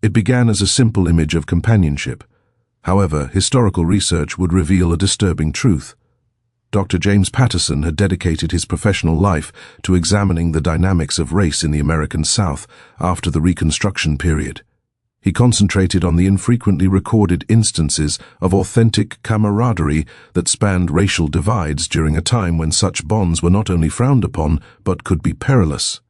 It began as a simple image of companionship. However, historical research would reveal a disturbing truth. Dr. James Patterson had dedicated his professional life to examining the dynamics of race in the American South after the Reconstruction period. He concentrated on the infrequently recorded instances of authentic camaraderie that spanned racial divides during a time when such bonds were not only frowned upon but could be perilous.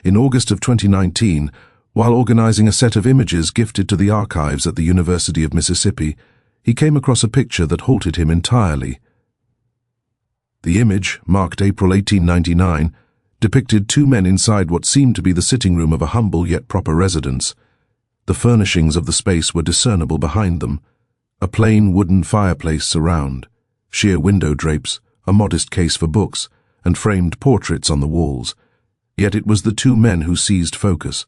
In August of 2019, while organizing a set of images gifted to the archives at the University of Mississippi, he came across a picture that halted him entirely. The image, marked April 1899, depicted two men inside what seemed to be the sitting room of a humble yet proper residence. The furnishings of the space were discernible behind them: a plain wooden fireplace surround, sheer window drapes, a modest case for books, and framed portraits on the walls. Yet it was the two men who seized focus.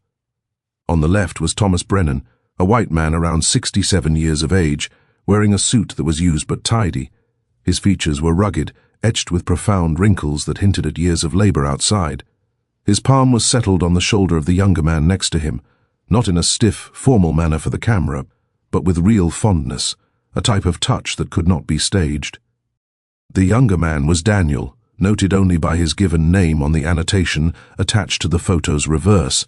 On the left was Thomas Brennan, a white man around 67 years of age, wearing a suit that was used but tidy. His features were rugged, etched with profound wrinkles that hinted at years of labor outside. His palm was settled on the shoulder of the younger man next to him, not in a stiff, formal manner for the camera, but with real fondness, a type of touch that could not be staged. The younger man was Daniel, noted only by his given name on the annotation attached to the photo's reverse.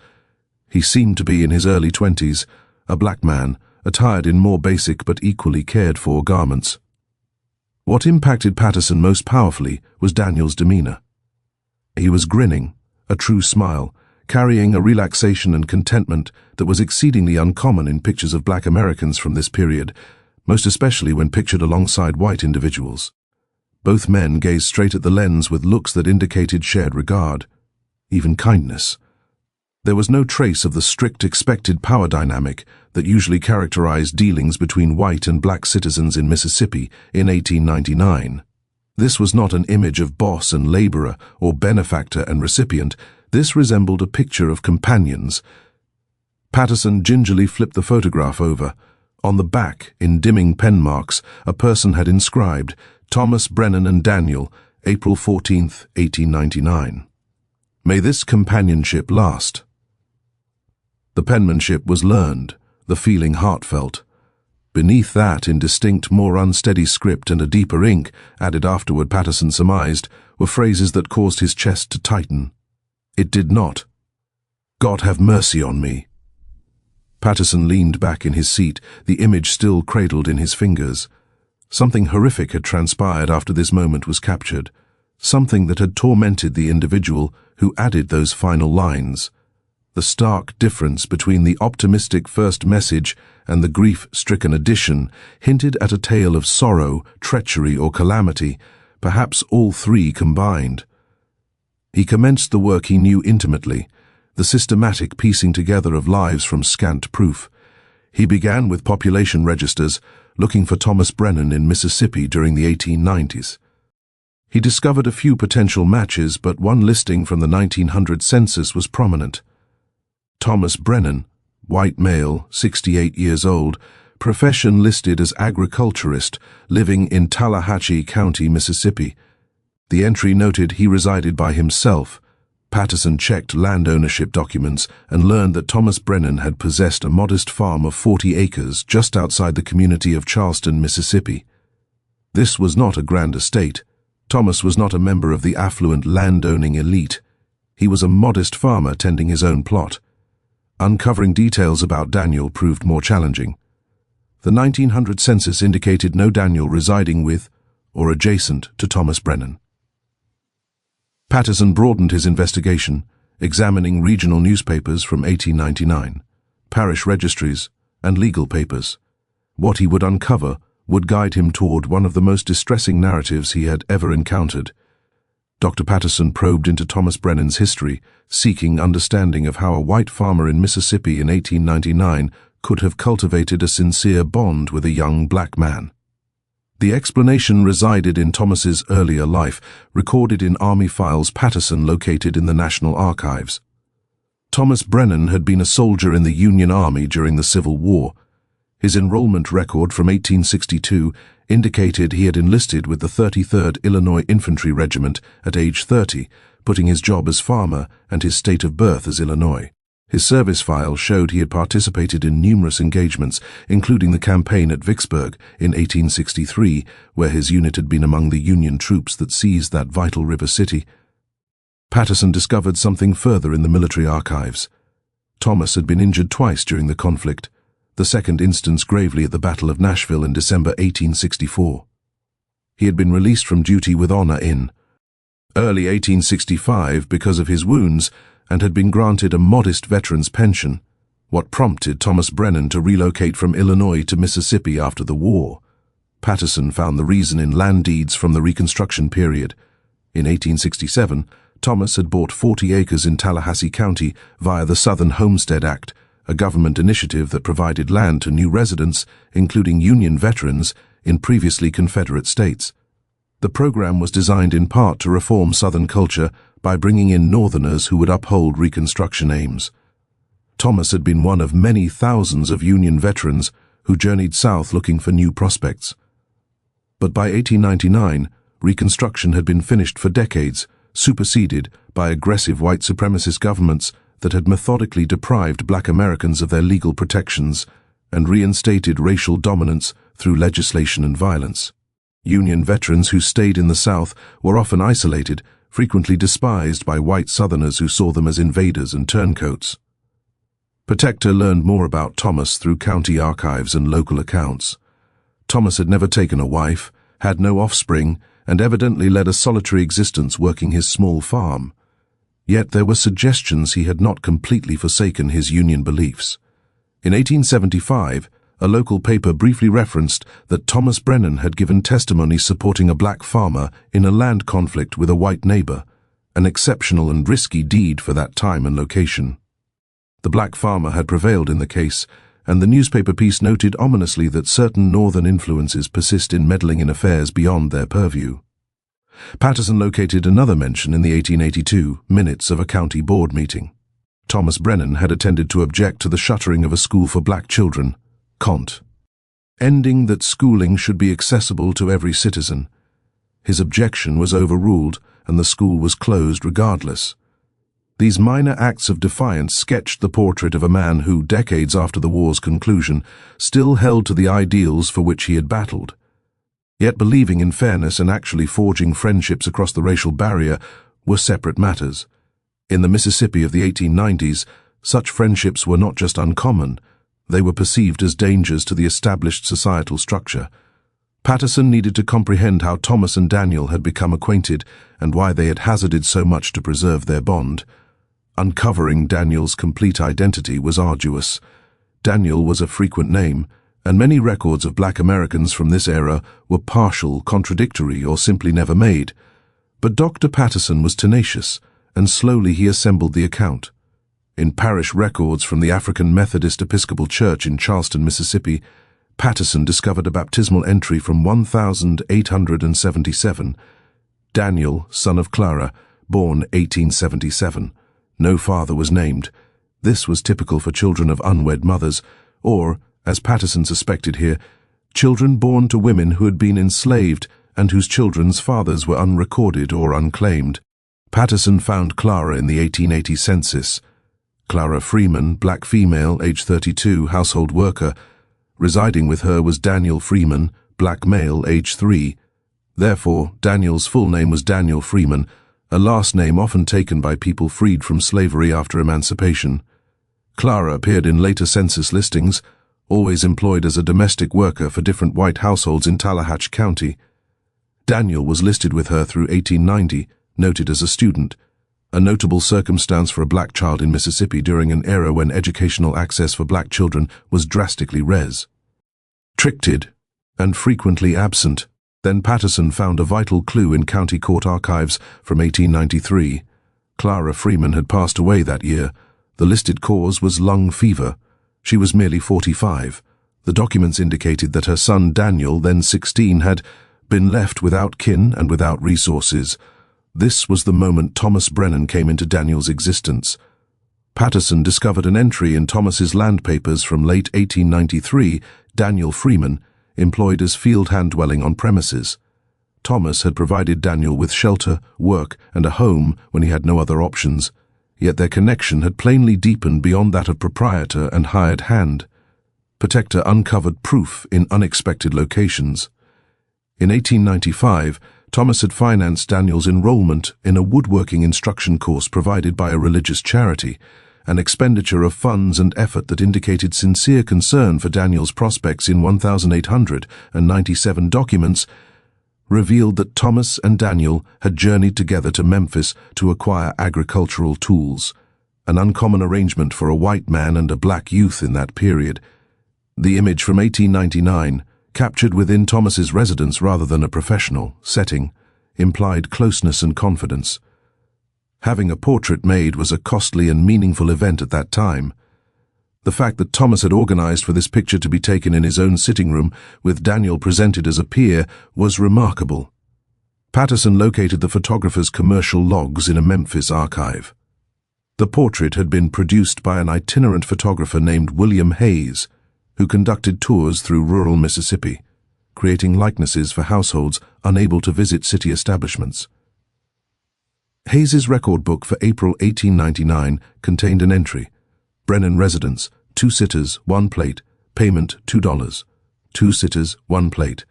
He seemed to be in his early 20s, a black man, attired in more basic but equally cared-for garments. What impacted Patterson most powerfully was Daniel's demeanor. He was grinning, a true smile, carrying a relaxation and contentment that was exceedingly uncommon in pictures of black Americans from this period, most especially when pictured alongside white individuals. Both men gazed straight at the lens with looks that indicated shared regard, even kindness. There was no trace of the strict expected power dynamic that usually characterized dealings between white and black citizens in Mississippi in 1899. This was not an image of boss and laborer or benefactor and recipient. This resembled a picture of companions. Patterson gingerly flipped the photograph over. On the back, in dimming pen marks, a person had inscribed, "Thomas Brennan and Daniel, April 14, 1899. May this companionship last." The penmanship was learned, the feeling heartfelt. Beneath that, in distinct, more unsteady script and a deeper ink, added afterward, Patterson surmised, were phrases that caused his chest to tighten. It did not. "God have mercy on me." Patterson leaned back in his seat, the image still cradled in his fingers. Something horrific had transpired after this moment was captured, something that had tormented the individual who added those final lines. The stark difference between the optimistic first message and the grief-stricken addition hinted at a tale of sorrow, treachery, or calamity, perhaps all three combined. He commenced the work he knew intimately, the systematic piecing together of lives from scant proof. He began with population registers, looking for Thomas Brennan in Mississippi during the 1890s. He discovered a few potential matches, but one listing from the 1900 census was prominent. Thomas Brennan, white male, 68 years old, profession listed as agriculturist, living in Tallahatchie County, Mississippi. The entry noted he resided by himself. Patterson checked land ownership documents and learned that Thomas Brennan had possessed a modest farm of 40 acres just outside the community of Charleston, Mississippi. This was not a grand estate. Thomas was not a member of the affluent land-owning elite. He was a modest farmer tending his own plot. Uncovering details about Daniel proved more challenging. The 1900 census indicated no Daniel residing with or adjacent to Thomas Brennan. Patterson broadened his investigation, examining regional newspapers from 1899, parish registries, and legal papers. What he would uncover would guide him toward one of the most distressing narratives he had ever encountered. Dr. Patterson probed into Thomas Brennan's history, seeking understanding of how a white farmer in Mississippi in 1899 could have cultivated a sincere bond with a young black man. The explanation resided in Thomas's earlier life, recorded in Army files Patterson located in the National Archives. Thomas Brennan had been a soldier in the Union Army during the Civil War. His enrollment record from 1862 indicated he had enlisted with the 33rd Illinois Infantry Regiment at age 30, putting his job as farmer and his state of birth as Illinois. His service file showed he had participated in numerous engagements, including the campaign at Vicksburg in 1863, where his unit had been among the Union troops that seized that vital river city. Patterson discovered something further in the military archives. Thomas had been injured twice during the conflict, the second instance gravely at the Battle of Nashville in December 1864. He had been released from duty with honor in early 1865 because of his wounds and had been granted a modest veteran's pension, what prompted Thomas Brennan to relocate from Illinois to Mississippi after the war. Patterson found the reason in land deeds from the Reconstruction period. In 1867, Thomas had bought 40 acres in Tallahassee County via the Southern Homestead Act, a government initiative that provided land to new residents, including Union veterans, in previously Confederate states. The program was designed in part to reform Southern culture by bringing in Northerners who would uphold Reconstruction aims. Thomas had been one of many thousands of Union veterans who journeyed south looking for new prospects. But by 1899, Reconstruction had been finished for decades, superseded by aggressive white supremacist governments that had methodically deprived black Americans of their legal protections and reinstated racial dominance through legislation and violence. Union veterans who stayed in the South were often isolated, frequently despised by white Southerners who saw them as invaders and turncoats. Protector learned more about Thomas through county archives and local accounts. Thomas had never taken a wife, had no offspring, and evidently led a solitary existence working his small farm. Yet there were suggestions he had not completely forsaken his Union beliefs. In 1875, a local paper briefly referenced that Thomas Brennan had given testimony supporting a black farmer in a land conflict with a white neighbor, an exceptional and risky deed for that time and location. The black farmer had prevailed in the case, and the newspaper piece noted ominously that certain northern influences persist in meddling in affairs beyond their purview. Patterson located another mention in the 1882 minutes of a county board meeting. Thomas Brennan had attended to object to the shuttering of a school for black children, Cont, ending that schooling should be accessible to every citizen. His objection was overruled, and the school was closed regardless. These minor acts of defiance sketched the portrait of a man who, decades after the war's conclusion, still held to the ideals for which he had battled. Yet believing in fairness and actually forging friendships across the racial barrier were separate matters. In the Mississippi of the 1890s, such friendships were not just uncommon, they were perceived as dangers to the established societal structure. Patterson needed to comprehend how Thomas and Daniel had become acquainted and why they had hazarded so much to preserve their bond. Uncovering Daniel's complete identity was arduous. Daniel was a frequent name, and many records of black Americans from this era were partial, contradictory, or simply never made. But Dr. Patterson was tenacious, and slowly he assembled the account. In parish records from the African Methodist Episcopal Church in Charleston, Mississippi, Patterson discovered a baptismal entry from 1877. Daniel, son of Clara, born 1877. No father was named. This was typical for children of unwed mothers, or, as Patterson suspected here, children born to women who had been enslaved and whose children's fathers were unrecorded or unclaimed. Patterson found Clara in the 1880 census. Clara Freeman, black female, age 32, household worker. Residing with her was Daniel Freeman, black male, age 3. Therefore, Daniel's full name was Daniel Freeman, a last name often taken by people freed from slavery after emancipation. Clara appeared in later census listings, always employed as a domestic worker for different white households in Tallahatchie County. Daniel was listed with her through 1890, noted as a student, a notable circumstance for a black child in Mississippi during an era when educational access for black children was drastically restricted and frequently absent. Then Patterson found a vital clue in county court archives from 1893. Clara Freeman had passed away that year. The listed cause was lung fever. She was merely 45. The documents indicated that her son Daniel, then 16, had been left without kin and without resources. This was the moment Thomas Brennan came into Daniel's existence. Patterson discovered an entry in Thomas's land papers from late 1893, Daniel Freeman, employed as field hand dwelling on premises. Thomas had provided Daniel with shelter, work, and a home when he had no other options. yet their connection had plainly deepened beyond that of proprietor and hired hand. Protector uncovered proof in unexpected locations. In 1895, Thomas had financed Daniel's enrollment in a woodworking instruction course provided by a religious charity, an expenditure of funds and effort that indicated sincere concern for Daniel's prospects. In 1897 documents revealed that Thomas and Daniel had journeyed together to Memphis to acquire agricultural tools, an uncommon arrangement for a white man and a black youth in that period. The image from 1899, captured within Thomas's residence rather than a professional setting, implied closeness and confidence. Having a portrait made was a costly and meaningful event at that time. The fact that Thomas had organized for this picture to be taken in his own sitting room, with Daniel presented as a peer, was remarkable. Patterson located the photographer's commercial logs in a Memphis archive. The portrait had been produced by an itinerant photographer named William Hayes, who conducted tours through rural Mississippi, creating likenesses for households unable to visit city establishments. Hayes's record book for April 1899 contained an entry: Brennan residence, 2 sitters, 1 plate, payment $2, 2 sitters, 1 plate.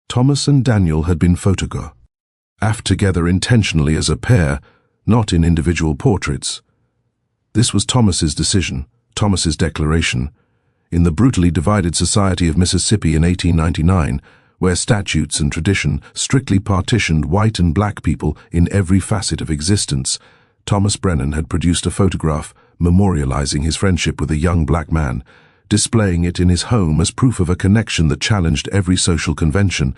Thomas and Daniel had been photographed together intentionally as a pair, not in individual portraits. This was Thomas's decision, Thomas's declaration. In the brutally divided society of Mississippi in 1899, where statutes and tradition strictly partitioned white and black people in every facet of existence, Thomas Brennan had produced a photograph memorializing his friendship with a young black man, displaying it in his home as proof of a connection that challenged every social convention.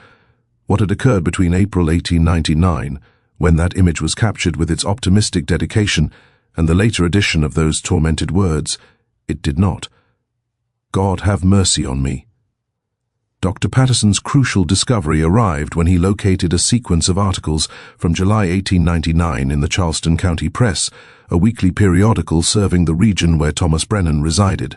What had occurred between April 1899, when that image was captured with its optimistic dedication, and the later addition of those tormented words, "It did not. God have mercy on me." Dr. Patterson's crucial discovery arrived when he located a sequence of articles from July 1899 in the Charleston County Press, a weekly periodical serving the region where Thomas Brennan resided.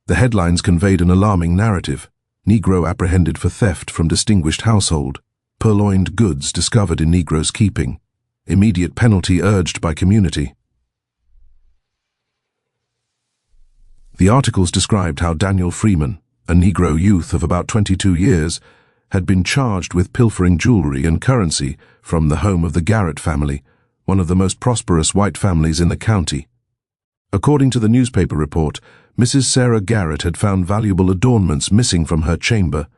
The headlines conveyed an alarming narrative: Negro apprehended for theft from distinguished household, purloined goods discovered in Negro's keeping, immediate penalty urged by community. The articles described how Daniel Freeman, a Negro youth of about 22 years, had been charged with pilfering jewelry and currency from the home of the Garrett family, one of the most prosperous white families in the county. According to the newspaper report, Mrs. Sarah Garrett had found valuable adornments missing from her chamber.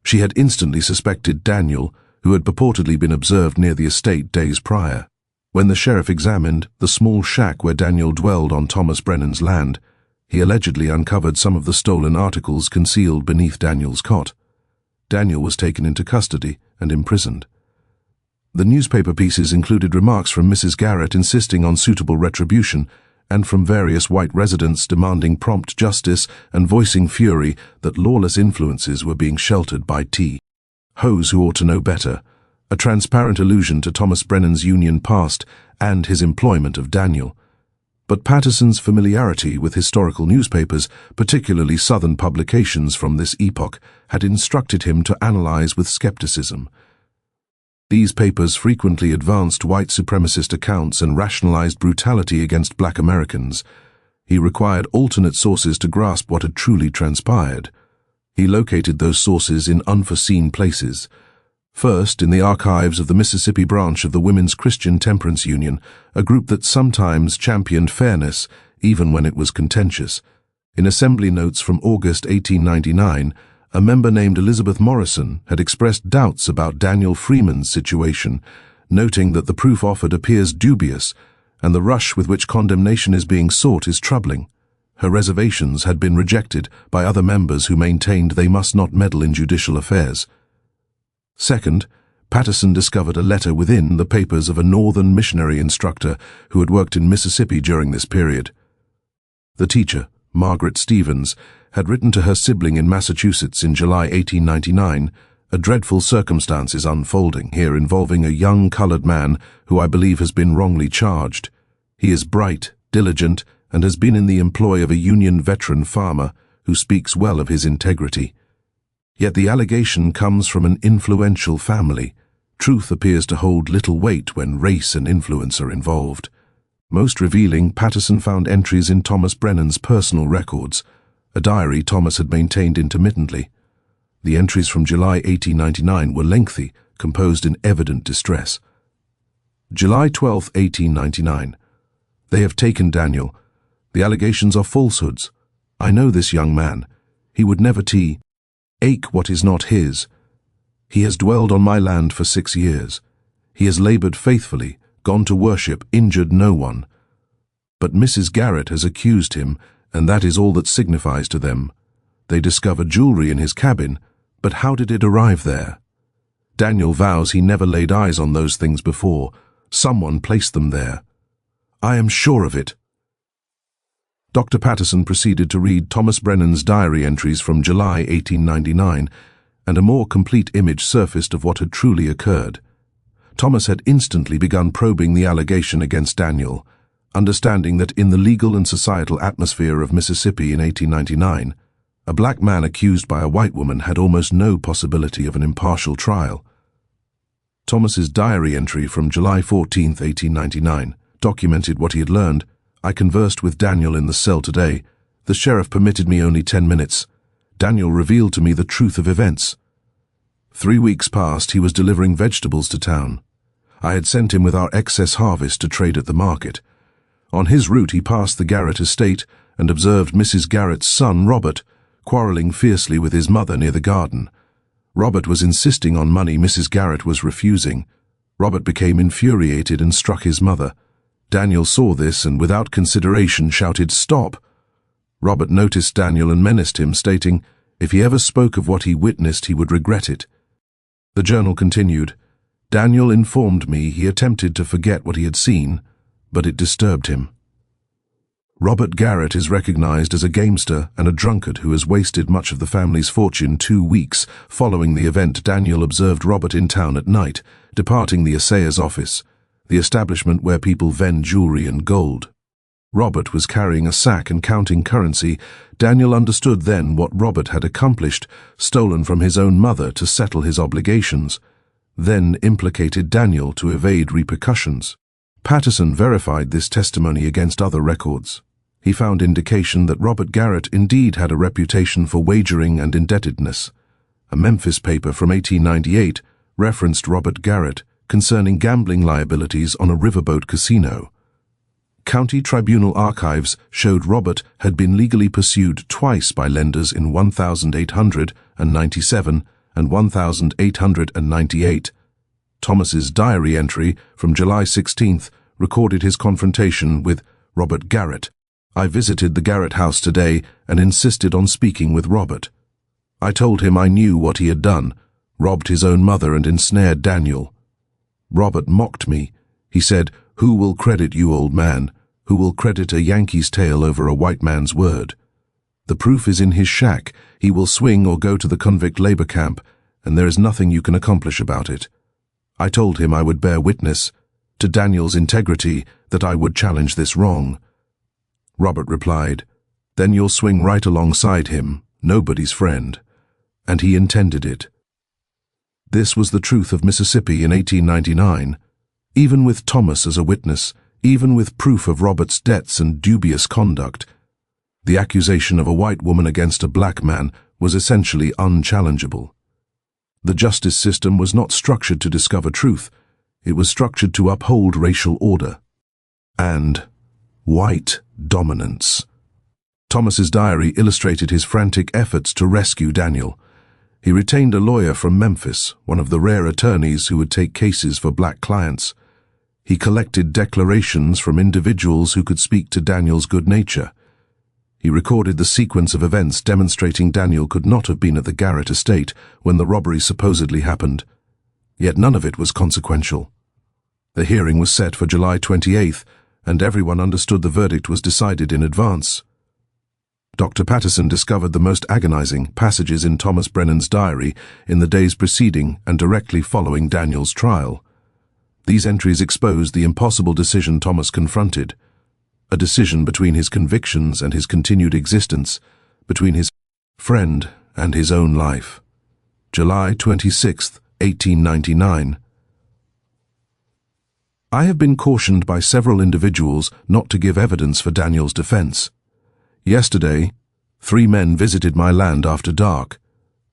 She had instantly suspected Daniel, who had purportedly been observed near the estate days prior. When the sheriff examined the small shack where Daniel dwelled on Thomas Brennan's land, he allegedly uncovered some of the stolen articles concealed beneath Daniel's cot. Daniel was taken into custody and imprisoned. The newspaper pieces included remarks from Mrs. Garrett insisting on suitable retribution, and from various white residents demanding prompt justice and voicing fury that lawless influences were being sheltered by T.O.'s who ought to know better, a transparent allusion to Thomas Brennan's Union past and his employment of Daniel. But Patterson's familiarity with historical newspapers, particularly Southern publications from this epoch, had instructed him to analyze with skepticism. These papers frequently advanced white supremacist accounts and rationalized brutality against black Americans. He required alternate sources to grasp what had truly transpired. He located those sources in unforeseen places. First, in the archives of the Mississippi branch of the Women's Christian Temperance Union, a group that sometimes championed fairness, even when it was contentious. In assembly notes from August 1899, a member named Elizabeth Morrison had expressed doubts about Daniel Freeman's situation, noting that the proof offered appears dubious, and the rush with which condemnation is being sought is troubling. Her reservations had been rejected by other members who maintained they must not meddle in judicial affairs. Second, Patterson discovered a letter within the papers of a northern missionary instructor who had worked in Mississippi during this period. The teacher, Margaret Stevens, had written to her sibling in Massachusetts in July 1899, "A dreadful circumstance is unfolding here involving a young colored man who I believe has been wrongly charged. He is bright, diligent, and has been in the employ of a Union veteran farmer who speaks well of his integrity. Yet the allegation comes from an influential family. Truth appears to hold little weight when race and influence are involved. Most revealing, Patterson found entries in Thomas Brennan's personal records, a diary Thomas had maintained intermittently. The entries from July 1899 were lengthy, composed in evident distress. July 12, 1899. They have taken Daniel. The allegations are falsehoods. I know this young man. He would never ache what is not his. He has dwelled on my land for 6 years. He has labored faithfully, gone to worship, injured no one. But Mrs. Garrett has accused him, and that is all that signifies to them. They discovered jewelry in his cabin, but how did it arrive there? Daniel vows he never laid eyes on those things before. Someone placed them there. I am sure of it. Dr. Patterson proceeded to read Thomas Brennan's diary entries from July 1899, and a more complete image surfaced of what had truly occurred. Thomas had instantly begun probing the allegation against Daniel, understanding that in the legal and societal atmosphere of Mississippi in 1899, a black man accused by a white woman had almost no possibility of an impartial trial. Thomas's diary entry from July 14, 1899, documented what he had learned. I conversed with Daniel in the cell today. The sheriff permitted me only 10 minutes. Daniel revealed to me the truth of events. 3 weeks past, he was delivering vegetables to town. I had sent him with our excess harvest to trade at the market. On his route, he passed the Garrett estate and observed Mrs. Garrett's son, Robert, quarreling fiercely with his mother near the garden. Robert was insisting on money Mrs. Garrett was refusing. Robert became infuriated and struck his mother. Daniel saw this and without consideration shouted, "Stop!" Robert noticed Daniel and menaced him, stating, if he ever spoke of what he witnessed, he would regret it. The journal continued, Daniel informed me he attempted to forget what he had seen, but it disturbed him. Robert Garrett is recognized as a gamester and a drunkard who has wasted much of the family's fortune 2 weeks following the event. Daniel observed Robert in town at night, departing the assayer's office, the establishment where people vend jewelry and gold. Robert was carrying a sack and counting currency. Daniel understood then what Robert had accomplished, stolen from his own mother to settle his obligations, then implicated Daniel to evade repercussions. Patterson verified this testimony against other records. He found indication that Robert Garrett indeed had a reputation for wagering and indebtedness. A Memphis paper from 1898 referenced Robert Garrett concerning gambling liabilities on a riverboat casino. County Tribunal archives showed Robert had been legally pursued twice by lenders in 1897 and 1898. Thomas's diary entry from July 16th recorded his confrontation with Robert Garrett. I visited the Garrett house today and insisted on speaking with Robert. I told him I knew what he had done, robbed his own mother and ensnared Daniel. Robert mocked me. He said, "Who will credit you, old man? Who will credit a Yankee's tale over a white man's word? The proof is in his shack. He will swing or go to the convict labor camp, and there is nothing you can accomplish about it." I told him I would bear witness to Daniel's integrity, that I would challenge this wrong. Robert replied, "Then you'll swing right alongside him, nobody's friend." And he intended it. This was the truth of Mississippi in 1899. Even with Thomas as a witness, even with proof of Robert's debts and dubious conduct, the accusation of a white woman against a black man was essentially unchallengeable. The justice system was not structured to discover truth. It was structured to uphold racial order and white dominance. Thomas's diary illustrated his frantic efforts to rescue Daniel. He retained a lawyer from Memphis, one of the rare attorneys who would take cases for black clients. He collected declarations from individuals who could speak to Daniel's good nature. He recorded the sequence of events demonstrating Daniel could not have been at the Garrett estate when the robbery supposedly happened. Yet none of it was consequential. The hearing was set for July 28th, and everyone understood the verdict was decided in advance. Dr. Patterson discovered the most agonizing passages in Thomas Brennan's diary in the days preceding and directly following Daniel's trial. These entries exposed the impossible decision Thomas confronted, a decision between his convictions and his continued existence, between his friend and his own life. July 26, 1899. I have been cautioned by several individuals not to give evidence for Daniel's defense. Yesterday, 3 men visited my land after dark.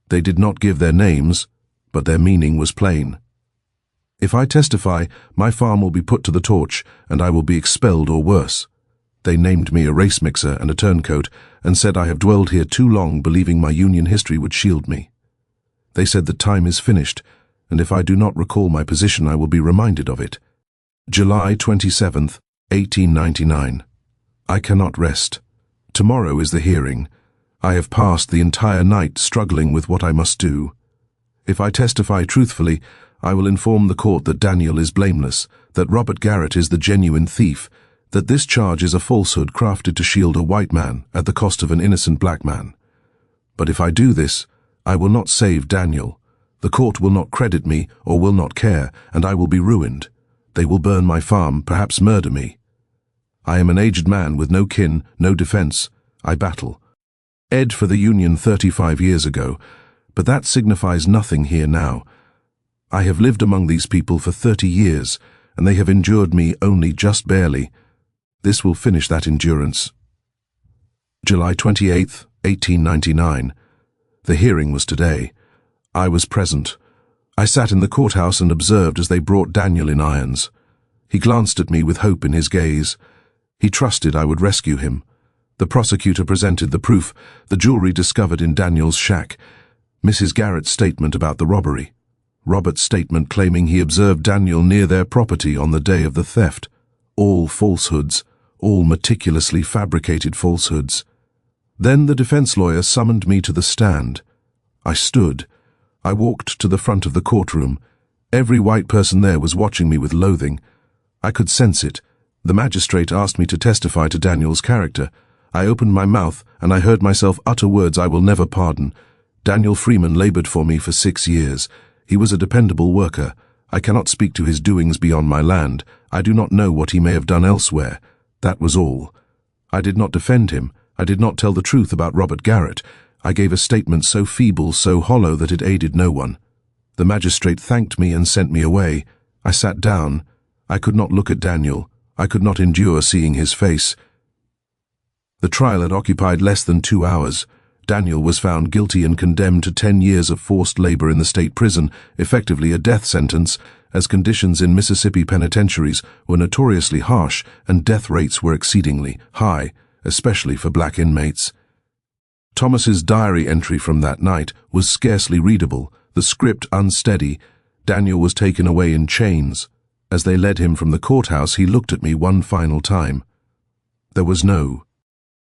They did not give their names, but their meaning was plain. If I testify, my farm will be put to the torch, and I will be expelled or worse. They named me a race mixer and a turncoat, and said I have dwelled here too long, believing my Union history would shield me. They said that time is finished, and if I do not recall my position, I will be reminded of it. July 27th, 1899. I cannot rest. Tomorrow is the hearing. I have passed the entire night struggling with what I must do. If I testify truthfully, I will inform the court that Daniel is blameless, that Robert Garrett is the genuine thief, that this charge is a falsehood crafted to shield a white man at the cost of an innocent black man. But if I do this, I will not save Daniel. The court will not credit me or will not care, and I will be ruined. They will burn my farm, perhaps murder me. I am an aged man with no kin, no defense. I battle. Ed for the Union 35 years ago, but that signifies nothing here now. I have lived among these people for 30 years, and they have endured me only just barely. This will finish that endurance. July 28th, 1899. The hearing was today. I was present. I sat in the courthouse and observed as they brought Daniel in irons. He glanced at me with hope in his gaze. He trusted I would rescue him. The prosecutor presented the proof, the jewelry discovered in Daniel's shack, Mrs. Garrett's statement about the robbery, Robert's statement claiming he observed Daniel near their property on the day of the theft. All falsehoods, all meticulously fabricated falsehoods. Then the defense lawyer summoned me to the stand. I stood. I walked to the front of the courtroom. Every white person there was watching me with loathing. I could sense it. The magistrate asked me to testify to Daniel's character. I opened my mouth, and I heard myself utter words I will never pardon. Daniel Freeman labored for me for 6 years. He was a dependable worker. I cannot speak to his doings beyond my land. I do not know what he may have done elsewhere. That was all. I did not defend him. I did not tell the truth about Robert Garrett. I gave a statement so feeble, so hollow that it aided no one. The magistrate thanked me and sent me away. I sat down. I could not look at Daniel. I could not endure seeing his face. The trial had occupied less than 2 hours. Daniel was found guilty and condemned to 10 years of forced labor in the state prison, effectively a death sentence, as conditions in Mississippi penitentiaries were notoriously harsh and death rates were exceedingly high, especially for black inmates. Thomas's diary entry from that night was scarcely readable, the script unsteady. Daniel was taken away in chains. As they led him from the courthouse, he looked at me one final time. There was no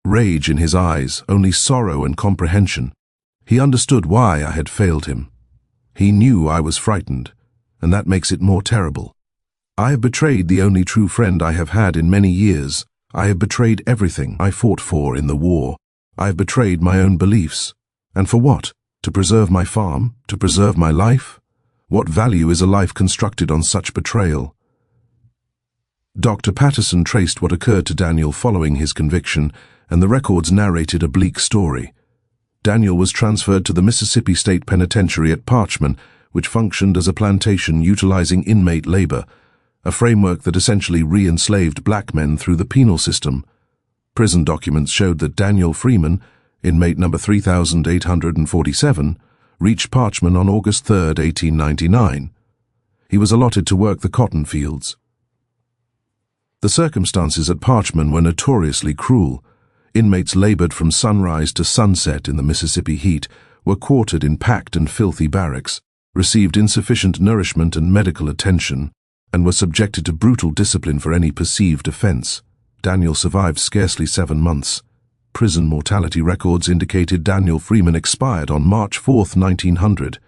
rage in his eyes, only sorrow and comprehension. He understood why I had failed him. He knew I was frightened, and that makes it more terrible. I have betrayed the only true friend I have had in many years. I have betrayed everything I fought for in the war. I have betrayed my own beliefs. And for what? To preserve my farm? To preserve my life? What value is a life constructed on such betrayal? Dr. Patterson traced what occurred to Daniel following his conviction, and the records narrated a bleak story. Daniel was transferred to the Mississippi State Penitentiary at Parchman, which functioned as a plantation utilizing inmate labor, a framework that essentially re-enslaved black men through the penal system. Prison documents showed that Daniel Freeman, inmate number 3847, reached Parchman on August 3, 1899. He was allotted to work the cotton fields. The circumstances at Parchman were notoriously cruel. Inmates labored from sunrise to sunset in the Mississippi heat, were quartered in packed and filthy barracks, received insufficient nourishment and medical attention, and were subjected to brutal discipline for any perceived offense. Daniel survived scarcely 7 months. Prison mortality records indicated Daniel Freeman expired on March 4, 1900.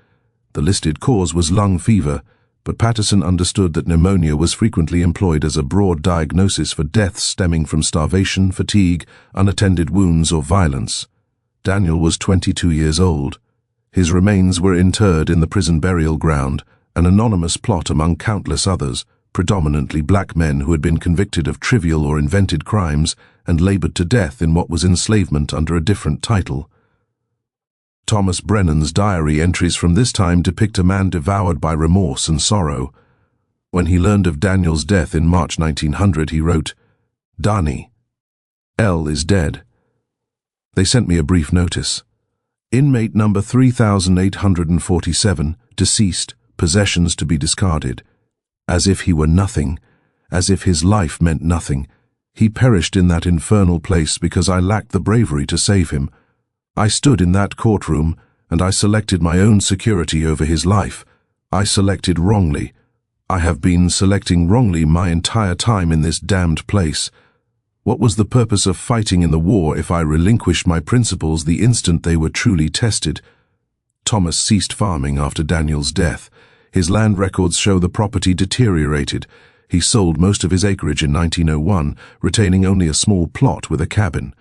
The listed cause was lung fever, but Patterson understood that pneumonia was frequently employed as a broad diagnosis for deaths stemming from starvation, fatigue, unattended wounds, or violence. Daniel was 22 years old. His remains were interred in the prison burial ground, an anonymous plot among countless others, predominantly black men who had been convicted of trivial or invented crimes and labored to death in what was enslavement under a different title. Thomas Brennan's diary entries from this time depict a man devoured by remorse and sorrow. When he learned of Daniel's death in March 1900, he wrote, "Dani, L is dead." They sent me a brief notice. Inmate number 3847, deceased, possessions to be discarded. As if he were nothing, as if his life meant nothing. He perished in that infernal place because I lacked the bravery to save him. I stood in that courtroom, and I selected my own security over his life. I selected wrongly. I have been selecting wrongly my entire time in this damned place. What was the purpose of fighting in the war if I relinquished my principles the instant they were truly tested? Thomas ceased farming after Daniel's death. His land records show the property deteriorated. He sold most of his acreage in 1901, retaining only a small plot with a cabin.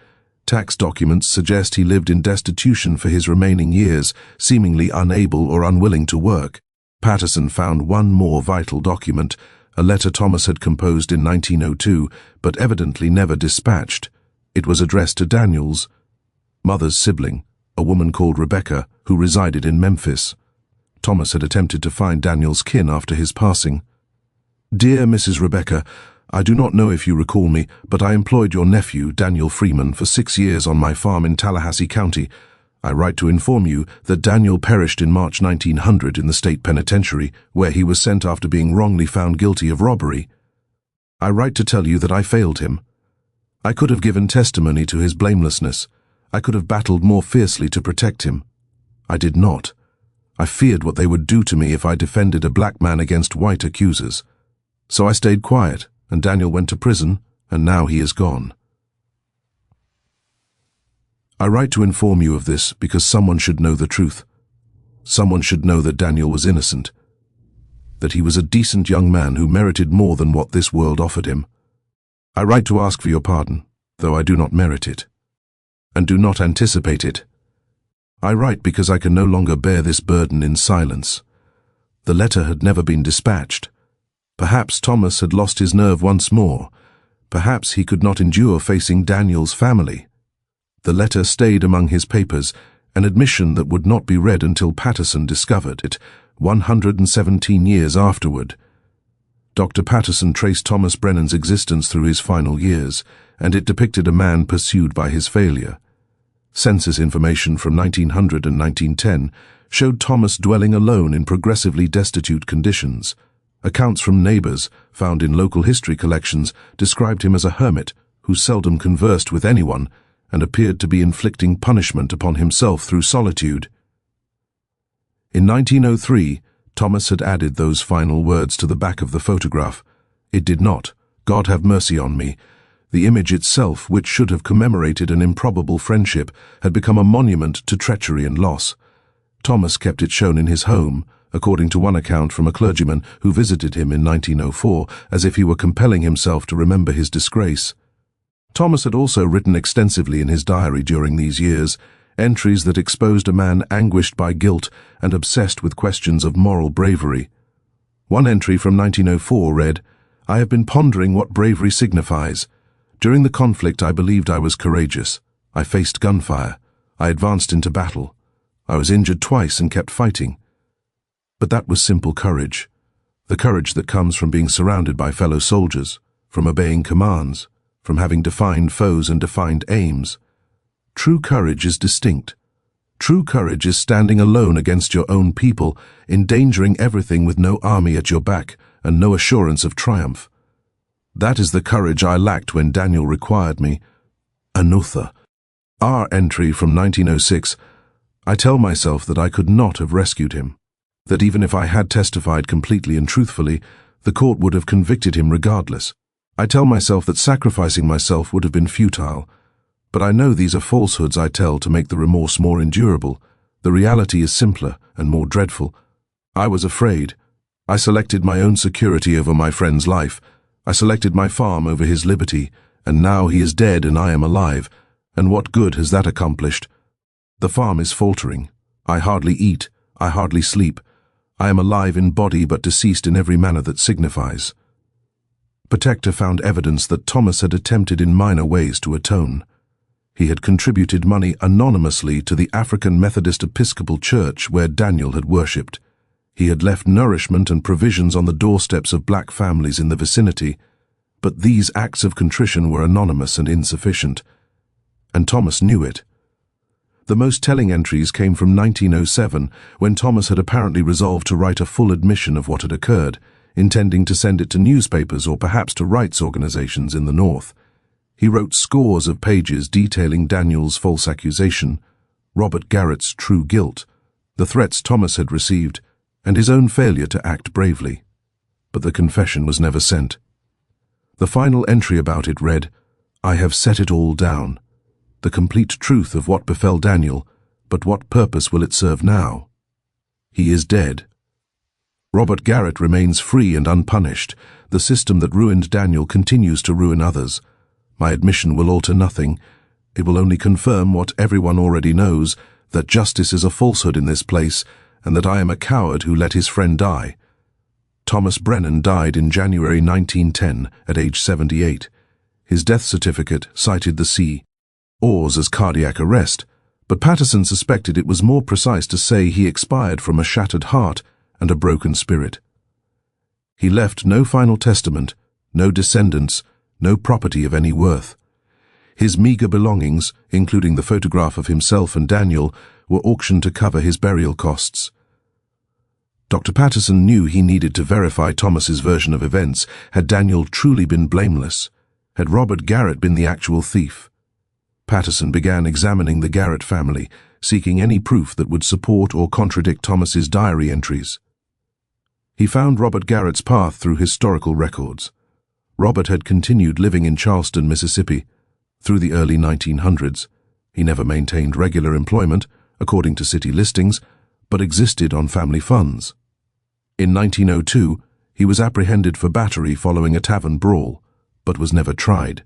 Tax documents suggest he lived in destitution for his remaining years, seemingly unable or unwilling to work. Patterson found one more vital document, a letter Thomas had composed in 1902, but evidently never dispatched. It was addressed to Daniel's mother's sibling, a woman called Rebecca, who resided in Memphis. Thomas had attempted to find Daniel's kin after his passing. "Dear Mrs. Rebecca, I do not know if you recall me, but I employed your nephew, Daniel Freeman, for 6 years on my farm in Tallahassee County. I write to inform you that Daniel perished in March 1900 in the state penitentiary, where he was sent after being wrongly found guilty of robbery. I write to tell you that I failed him. I could have given testimony to his blamelessness. I could have battled more fiercely to protect him. I did not. I feared what they would do to me if I defended a black man against white accusers. So I stayed quiet, and Daniel went to prison, and now he is gone. I write to inform you of this because someone should know the truth. Someone should know that Daniel was innocent, that he was a decent young man who merited more than what this world offered him. I write to ask for your pardon, though I do not merit it, and do not anticipate it. I write because I can no longer bear this burden in silence. The letter had never been dispatched. Perhaps Thomas had lost his nerve once more. Perhaps he could not endure facing Daniel's family. The letter stayed among his papers, an admission that would not be read until Patterson discovered it, 117 years afterward. Dr. Patterson traced Thomas Brennan's existence through his final years, and it depicted a man pursued by his failure. Census information from 1900 and 1910 showed Thomas dwelling alone in progressively destitute conditions. Accounts from neighbors, found in local history collections, described him as a hermit who seldom conversed with anyone and appeared to be inflicting punishment upon himself through solitude. In 1903, Thomas had added those final words to the back of the photograph. It did not. God have mercy on me. The image itself, which should have commemorated an improbable friendship, had become a monument to treachery and loss. Thomas kept it shown in his home, according to one account from a clergyman who visited him in 1904, as if he were compelling himself to remember his disgrace. Thomas had also written extensively in his diary during these years, entries that exposed a man anguished by guilt and obsessed with questions of moral bravery. One entry from 1904 read, "I have been pondering what bravery signifies. During the conflict I believed I was courageous. I faced gunfire. I advanced into battle. I was injured twice and kept fighting. But that was simple courage. The courage that comes from being surrounded by fellow soldiers, from obeying commands, from having defined foes and defined aims. True courage is distinct. True courage is standing alone against your own people, endangering everything with no army at your back and no assurance of triumph. That is the courage I lacked when Daniel required me. Anotha." Our entry from 1906, I tell myself that I could not have rescued him, that even if I had testified completely and truthfully, the court would have convicted him regardless. I tell myself that sacrificing myself would have been futile, but I know these are falsehoods I tell to make the remorse more endurable. The reality is simpler and more dreadful. I was afraid. I selected my own security over my friend's life. I selected my farm over his liberty, and now he is dead and I am alive. And what good has that accomplished? The farm is faltering. I hardly eat. I hardly sleep. I am alive in body but deceased in every manner that signifies. Protector found evidence that Thomas had attempted in minor ways to atone. He had contributed money anonymously to the African Methodist Episcopal Church where Daniel had worshipped. He had left nourishment and provisions on the doorsteps of black families in the vicinity, but these acts of contrition were anonymous and insufficient, and Thomas knew it. The most telling entries came from 1907, when Thomas had apparently resolved to write a full admission of what had occurred, intending to send it to newspapers or perhaps to rights organizations in the North. He wrote scores of pages detailing Daniel's false accusation, Robert Garrett's true guilt, the threats Thomas had received, and his own failure to act bravely. But the confession was never sent. The final entry about it read, "I have set it all down. The complete truth of what befell Daniel, but what purpose will it serve now? He is dead. Robert Garrett remains free and unpunished. The system that ruined Daniel continues to ruin others. My admission will alter nothing. It will only confirm what everyone already knows, that justice is a falsehood in this place, and that I am a coward who let his friend die." Thomas Brennan died in January 1910 at age 78. His death certificate cited the C.Ors as cardiac arrest, but Patterson suspected it was more precise to say he expired from a shattered heart and a broken spirit. He left no final testament, no descendants, no property of any worth. His meager belongings, including the photograph of himself and Daniel, were auctioned to cover his burial costs. Dr. Patterson knew he needed to verify Thomas's version of events. Had Daniel truly been blameless? Had Robert Garrett been the actual thief? Patterson began examining the Garrett family, seeking any proof that would support or contradict Thomas's diary entries. He found Robert Garrett's path through historical records. Robert had continued living in Charleston, Mississippi, through the early 1900s. He never maintained regular employment, according to city listings, but existed on family funds. In 1902, he was apprehended for battery following a tavern brawl, but was never tried.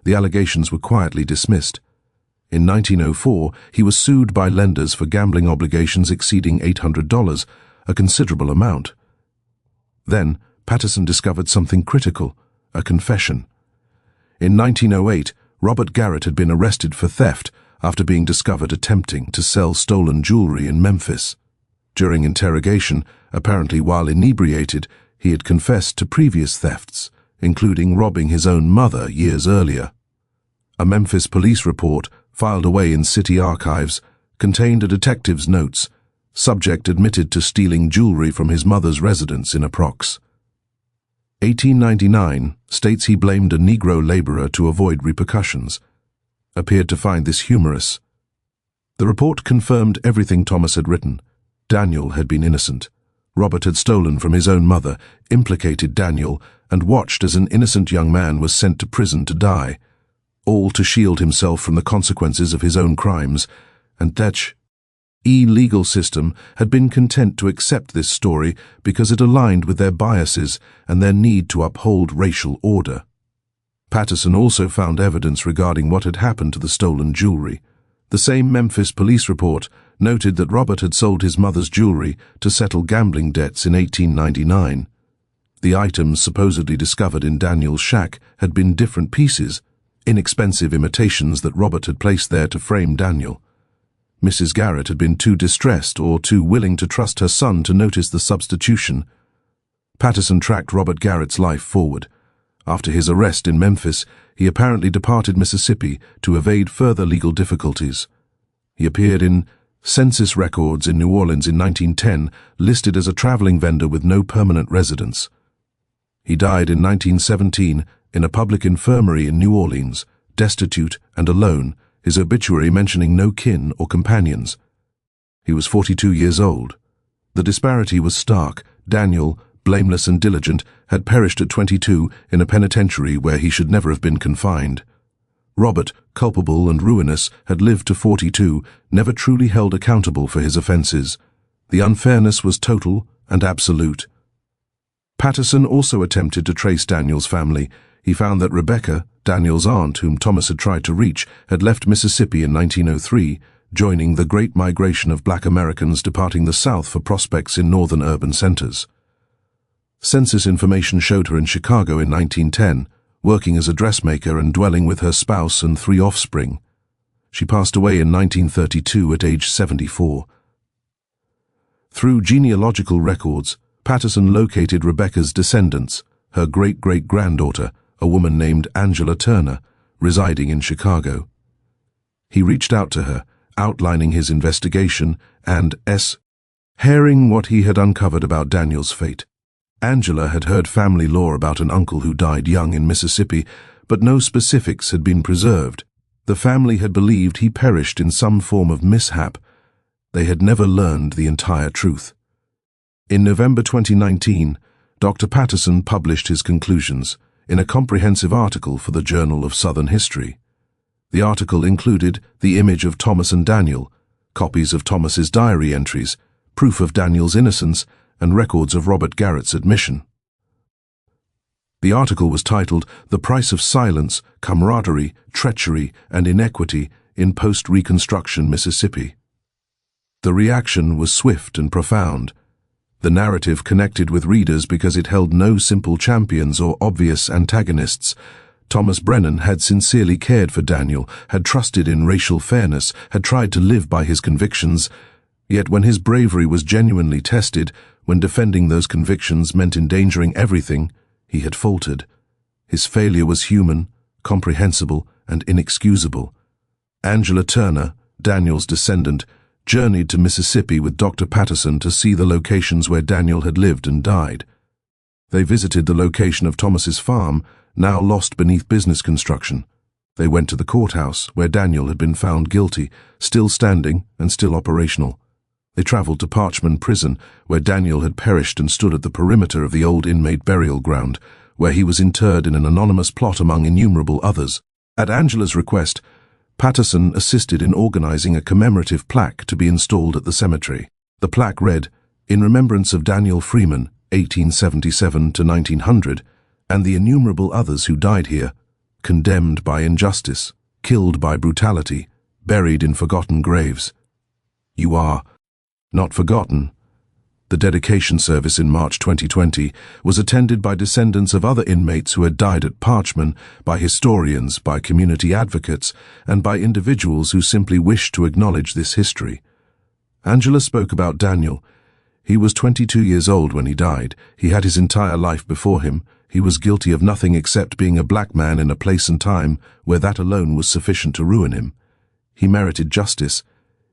The allegations were quietly dismissed. In 1904, he was sued by lenders for gambling obligations exceeding $800, a considerable amount. Then, Patterson discovered something critical, a confession. In 1908, Robert Garrett had been arrested for theft after being discovered attempting to sell stolen jewelry in Memphis. During interrogation, apparently while inebriated, he had confessed to previous thefts, including robbing his own mother years earlier. A Memphis police report, filed away in city archives, contained a detective's notes. Subject admitted to stealing jewelry from his mother's residence in Approx. 1899 states he blamed a Negro laborer to avoid repercussions. Appeared to find this humorous. The report confirmed everything Thomas had written. Daniel had been innocent. Robert had stolen from his own mother, implicated Daniel, and watched as an innocent young man was sent to prison to die, all to shield himself from the consequences of his own crimes, and that legal system had been content to accept this story because it aligned with their biases and their need to uphold racial order. Patterson also found evidence regarding what had happened to the stolen jewelry. The same Memphis police report noted that Robert had sold his mother's jewelry to settle gambling debts in 1899. The items supposedly discovered in Daniel's shack had been different pieces, inexpensive imitations that Robert had placed there to frame Daniel. Mrs. Garrett had been too distressed or too willing to trust her son to notice the substitution. Patterson tracked Robert Garrett's life forward. After his arrest in Memphis, he apparently departed Mississippi to evade further legal difficulties. He appeared in census records in New Orleans in 1910, listed as a traveling vendor with no permanent residence. He died in 1917 in a public infirmary in New Orleans, destitute and alone, his obituary mentioning no kin or companions. He was 42 years old. The disparity was stark. Daniel, blameless and diligent, had perished at 22 in a penitentiary where he should never have been confined. Robert, culpable and ruinous, had lived to 42, never truly held accountable for his offenses. The unfairness was total and absolute. Patterson also attempted to trace Daniel's family. He found that Rebecca, Daniel's aunt, whom Thomas had tried to reach, had left Mississippi in 1903, joining the great migration of black Americans departing the South for prospects in northern urban centers. Census information showed her in Chicago in 1910, working as a dressmaker and dwelling with her spouse and 3 offspring. She passed away in 1932 at age 74. Through genealogical records, Patterson located Rebecca's descendants, her great-great-granddaughter, a woman named Angela Turner, residing in Chicago. He reached out to her, outlining his investigation and hearing what he had uncovered about Daniel's fate. Angela had heard family lore about an uncle who died young in Mississippi, but no specifics had been preserved. The family had believed he perished in some form of mishap. They had never learned the entire truth. In November 2019, Dr. Patterson published his conclusions in a comprehensive article for the Journal of Southern History. The article included the image of Thomas and Daniel, copies of Thomas's diary entries, proof of Daniel's innocence, and records of Robert Garrett's admission. The article was titled "The Price of Silence, Camaraderie, Treachery, and Inequity in Post-Reconstruction Mississippi." The reaction was swift and profound. The narrative connected with readers because it held no simple champions or obvious antagonists. Thomas Brennan had sincerely cared for Daniel, had trusted in racial fairness, had tried to live by his convictions. Yet when his bravery was genuinely tested, when defending those convictions meant endangering everything, he had faltered. His failure was human, comprehensible, and inexcusable. Angela Turner, Daniel's descendant, journeyed to Mississippi with Dr. Patterson to see the locations where Daniel had lived and died. They visited the location of Thomas's farm, now lost beneath business construction. They went to the courthouse, where Daniel had been found guilty, still standing and still operational. They traveled to Parchman Prison, where Daniel had perished and stood at the perimeter of the old inmate burial ground, where he was interred in an anonymous plot among innumerable others. At Angela's request, Patterson assisted in organizing a commemorative plaque to be installed at the cemetery. The plaque read, "In remembrance of Daniel Freeman, 1877 to 1900, and the innumerable others who died here, condemned by injustice, killed by brutality, buried in forgotten graves. You are not forgotten." The dedication service in March 2020 was attended by descendants of other inmates who had died at Parchman, by historians, by community advocates, and by individuals who simply wished to acknowledge this history. Angela spoke about Daniel. He was 22 years old when he died. He had his entire life before him. He was guilty of nothing except being a black man in a place and time where that alone was sufficient to ruin him. He merited justice.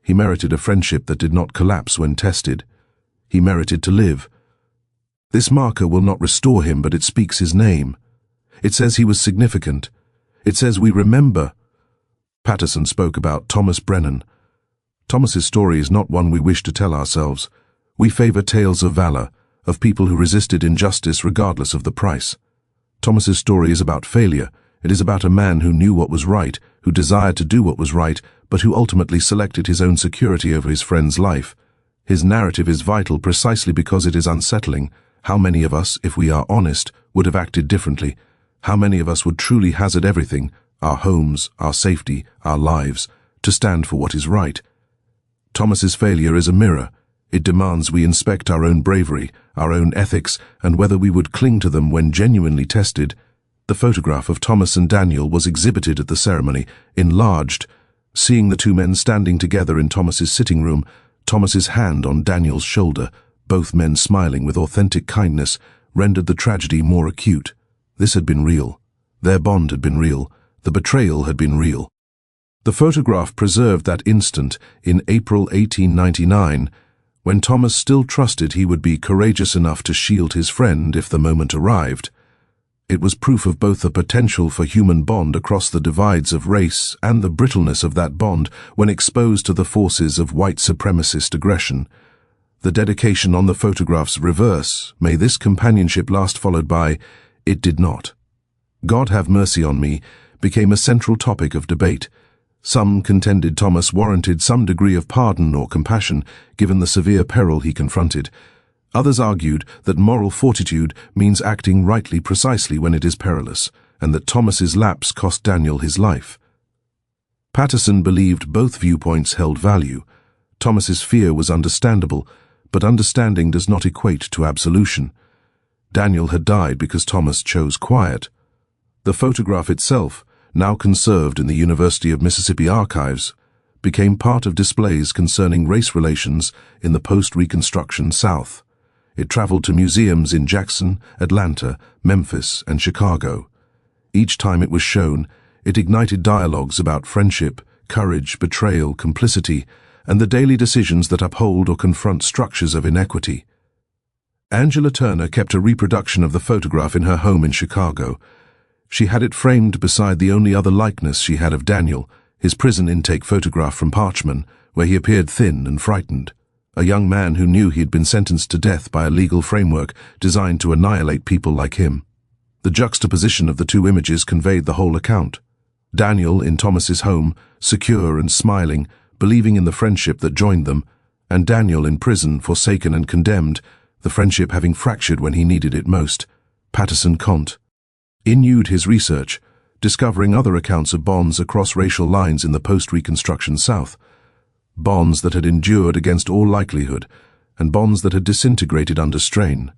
He merited a friendship that did not collapse when tested. He merited to live. This marker will not restore him, but it speaks his name. It says he was significant. It says we remember. Patterson spoke about Thomas Brennan. Thomas's story is not one we wish to tell ourselves. We favor tales of valor, of people who resisted injustice regardless of the price. Thomas's story is about failure. It is about a man who knew what was right, who desired to do what was right, but who ultimately selected his own security over his friend's life. His narrative is vital precisely because it is unsettling. How many of us, if we are honest, would have acted differently? How many of us would truly hazard everything, our homes, our safety, our lives, to stand for what is right? Thomas's failure is a mirror. It demands we inspect our own bravery, our own ethics, and whether we would cling to them when genuinely tested. The photograph of Thomas and Daniel was exhibited at the ceremony, enlarged. Seeing the two men standing together in Thomas's sitting room, Thomas's hand on Daniel's shoulder, both men smiling with authentic kindness, rendered the tragedy more acute. This had been real. Their bond had been real. The betrayal had been real. The photograph preserved that instant in April 1899, when Thomas still trusted he would be courageous enough to shield his friend if the moment arrived. It was proof of both the potential for human bond across the divides of race and the brittleness of that bond when exposed to the forces of white supremacist aggression. The dedication on the photograph's reverse, "May this companionship last," followed by, "It did not." "God have mercy on me," became a central topic of debate. Some contended Thomas warranted some degree of pardon or compassion, given the severe peril he confronted. Others argued that moral fortitude means acting rightly precisely when it is perilous, and that Thomas's lapse cost Daniel his life. Patterson believed both viewpoints held value. Thomas's fear was understandable, but understanding does not equate to absolution. Daniel had died because Thomas chose quiet. The photograph itself, now conserved in the University of Mississippi archives, became part of displays concerning race relations in the post-Reconstruction South. It traveled to museums in Jackson, Atlanta, Memphis, and Chicago. Each time it was shown, it ignited dialogues about friendship, courage, betrayal, complicity, and the daily decisions that uphold or confront structures of inequity. Angela Turner kept a reproduction of the photograph in her home in Chicago. She had it framed beside the only other likeness she had of Daniel, his prison intake photograph from Parchman, where he appeared thin and frightened, a young man who knew he had been sentenced to death by a legal framework designed to annihilate people like him. The juxtaposition of the two images conveyed the whole account. Daniel in Thomas's home, secure and smiling, believing in the friendship that joined them, and Daniel in prison, forsaken and condemned, the friendship having fractured when he needed it most. Patterson Conte renewed his research, discovering other accounts of bonds across racial lines in the post-Reconstruction South, bonds that had endured against all likelihood, and bonds that had disintegrated under strain.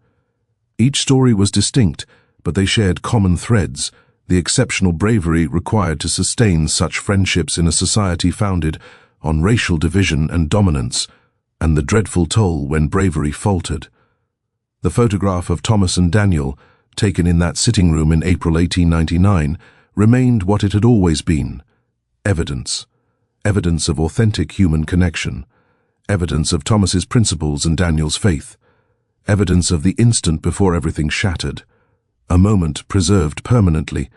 Each story was distinct, but they shared common threads: the exceptional bravery required to sustain such friendships in a society founded on racial division and dominance, and the dreadful toll when bravery faltered. The photograph of Thomas and Daniel, taken in that sitting room in April 1899, remained what it had always been: evidence. Evidence of authentic human connection. Evidence of Thomas's principles and Daniel's faith. Evidence of the instant before everything shattered. A moment preserved permanently.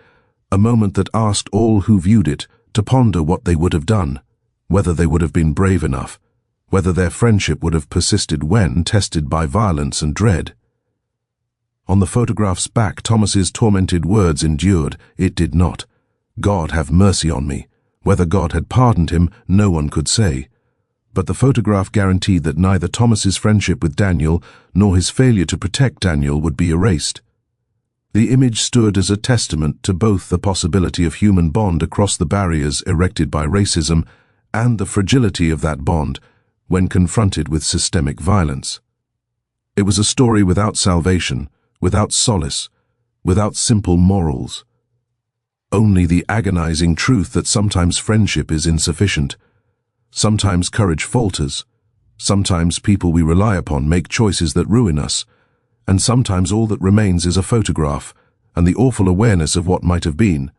A moment that asked all who viewed it to ponder what they would have done, whether they would have been brave enough, whether their friendship would have persisted when tested by violence and dread. On the photograph's back, Thomas's tormented words endured: "It did not. God have mercy on me." Whether God had pardoned him, no one could say. But the photograph guaranteed that neither Thomas's friendship with Daniel nor his failure to protect Daniel would be erased. The image stood as a testament to both the possibility of human bond across the barriers erected by racism and the fragility of that bond when confronted with systemic violence. It was a story without salvation, without solace, without simple morals. Only the agonizing truth that sometimes friendship is insufficient. Sometimes courage falters. Sometimes people we rely upon make choices that ruin us. And sometimes all that remains is a photograph and the awful awareness of what might have been.